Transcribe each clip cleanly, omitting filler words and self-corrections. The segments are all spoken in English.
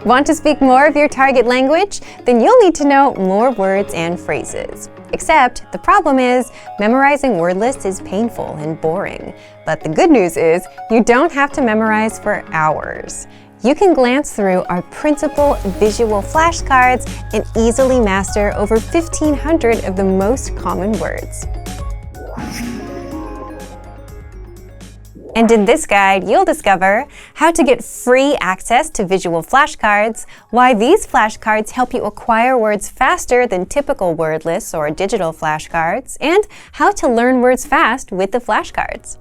Want to speak more of your target language? Then you'll need to know more words and phrases. Except the problem is, memorizing word lists is painful and boring. But the good news is, you don't have to memorize for hours. You can glance through our printable visual flashcards and easily master over 1,500 of the most common words. And in this guide, you'll discover how to get free access to visual flashcards, why these flashcards help you acquire words faster than typical word lists or digital flashcards, and how to learn words fast with the flashcards.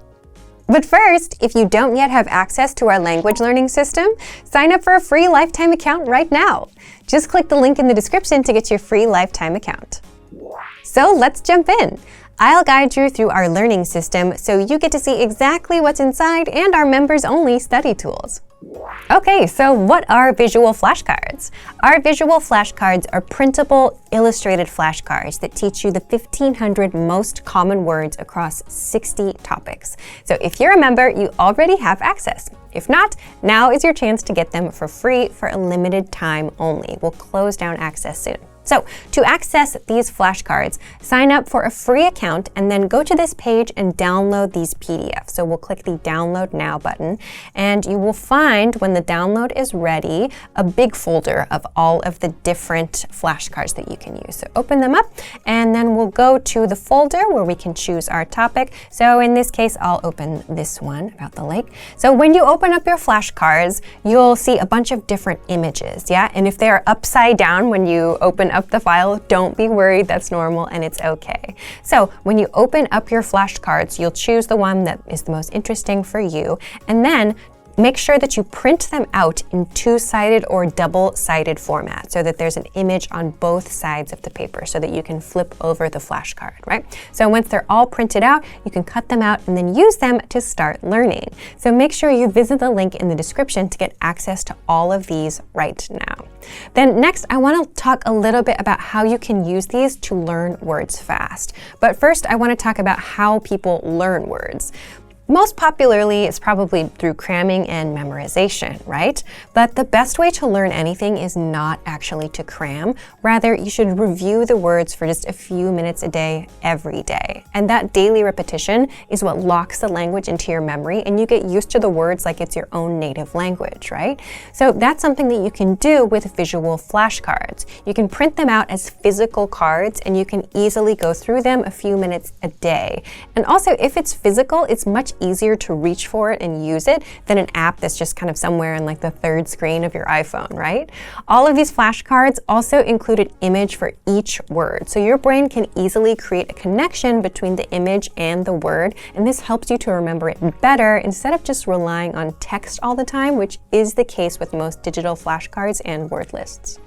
But first, if you don't yet have access to our language learning system, sign up for a free lifetime account right now. Just click the link in the description to get your free lifetime account. So let's jump in. I'll guide you through our learning system so you get to see exactly what's inside and our members-only study tools. Okay, so what are visual flashcards? Our visual flashcards are printable, illustrated flashcards that teach you the 1,500 most common words across 60 topics. So if you're a member, you already have access. If not, now is your chance to get them for free for a limited time only. We'll close down access soon. So to access these flashcards, sign up for a free account and then go to this page and download these PDFs. So we'll click the Download Now button, and you will find when the download is ready, a big folder of all of the different flashcards that you can use. So open them up, and then we'll go to the folder where we can choose our topic. So in this case, I'll open this one about the lake. So when you open up your flashcards, you'll see a bunch of different images, yeah? And if they are upside down when you open up the file, don't be worried, that's normal and it's okay. So when you open up your flashcards, you'll choose the one that is the most interesting for you, and then make sure that you print them out in two-sided or double-sided format so that there's an image on both sides of the paper so that you can flip over the flashcard, right? So once they're all printed out, you can cut them out and then use them to start learning. So make sure you visit the link in the description to get access to all of these right now. Then next, I want to talk a little bit about how you can use these to learn words fast. But first, I want to talk about how people learn words. Most popularly, it's probably through cramming and memorization, right? But the best way to learn anything is not actually to cram. Rather, you should review the words for just a few minutes a day, every day. And that daily repetition is what locks the language into your memory, and you get used to the words like it's your own native language, right? So that's something that you can do with visual flashcards. You can print them out as physical cards, and you can easily go through them a few minutes a day. And also, if it's physical, it's much easier to reach for it and use it than an app that's just kind of somewhere in like the third screen of your iPhone, right? All of these flashcards also include an image for each word, so your brain can easily create a connection between the image and the word, and this helps you to remember it better instead of just relying on text all the time, which is the case with most digital flashcards and word lists.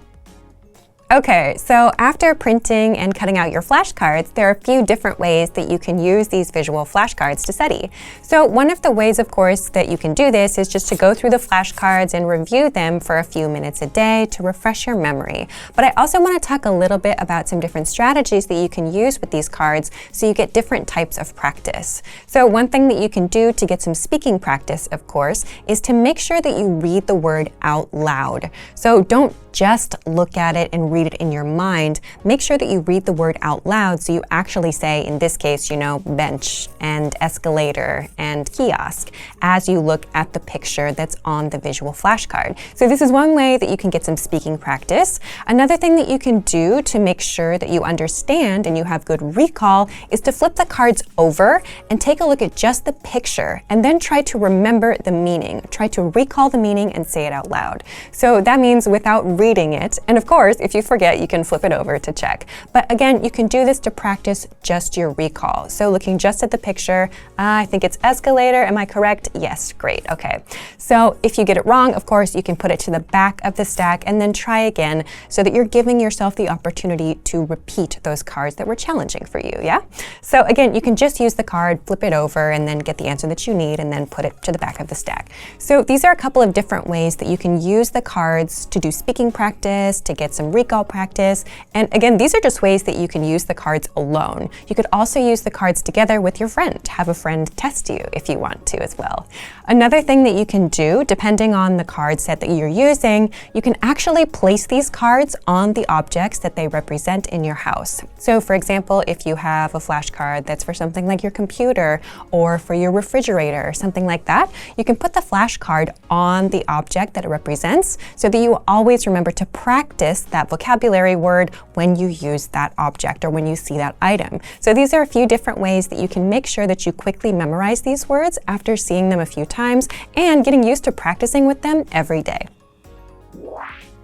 Okay, so after printing and cutting out your flashcards, there are a few different ways that you can use these visual flashcards to study. So one of the ways, of course, that you can do this is just to go through the flashcards and review them for a few minutes a day to refresh your memory. But I also want to talk a little bit about some different strategies that you can use with these cards so you get different types of practice. So one thing that you can do to get some speaking practice, of course, is to make sure that you read the word out loud. So don't just look at it and read it in your mind. Make sure that you read the word out loud so you actually say, in this case, bench and escalator and kiosk as you look at the picture that's on the visual flashcard. So this is one way that you can get some speaking practice. Another thing that you can do to make sure that you understand and you have good recall is to flip the cards over and take a look at just the picture and then try to remember the meaning. Try to recall the meaning and say it out loud. So that means without reading it. And of course, if you forget, you can flip it over to check. But again, you can do this to practice just your recall. So looking just at the picture, I think it's escalator. Am I correct? Yes, great. Okay. So if you get it wrong, of course, you can put it to the back of the stack and then try again so that you're giving yourself the opportunity to repeat those cards that were challenging for you, yeah? So again, you can just use the card, flip it over, and then get the answer that you need and then put it to the back of the stack. So these are a couple of different ways that you can use the cards to do speaking practice, to get some recall speak-all practice. And again, these are just ways that you can use the cards alone. You could also use the cards together with your friend. Have a friend test you if you want to as well. Another thing that you can do, depending on the card set that you're using, you can actually place these cards on the objects that they represent in your house. So for example, if you have a flashcard that's for something like your computer or for your refrigerator or something like that, you can put the flashcard on the object that it represents so that you always remember to practice that vocabulary word when you use that object or when you see that item. So these are a few different ways that you can make sure that you quickly memorize these words after seeing them a few times and getting used to practicing with them every day.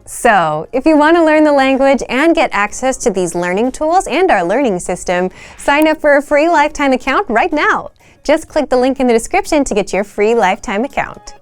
So, if you want to learn the language and get access to these learning tools and our learning system, sign up for a free lifetime account right now. Just click the link in the description to get your free lifetime account.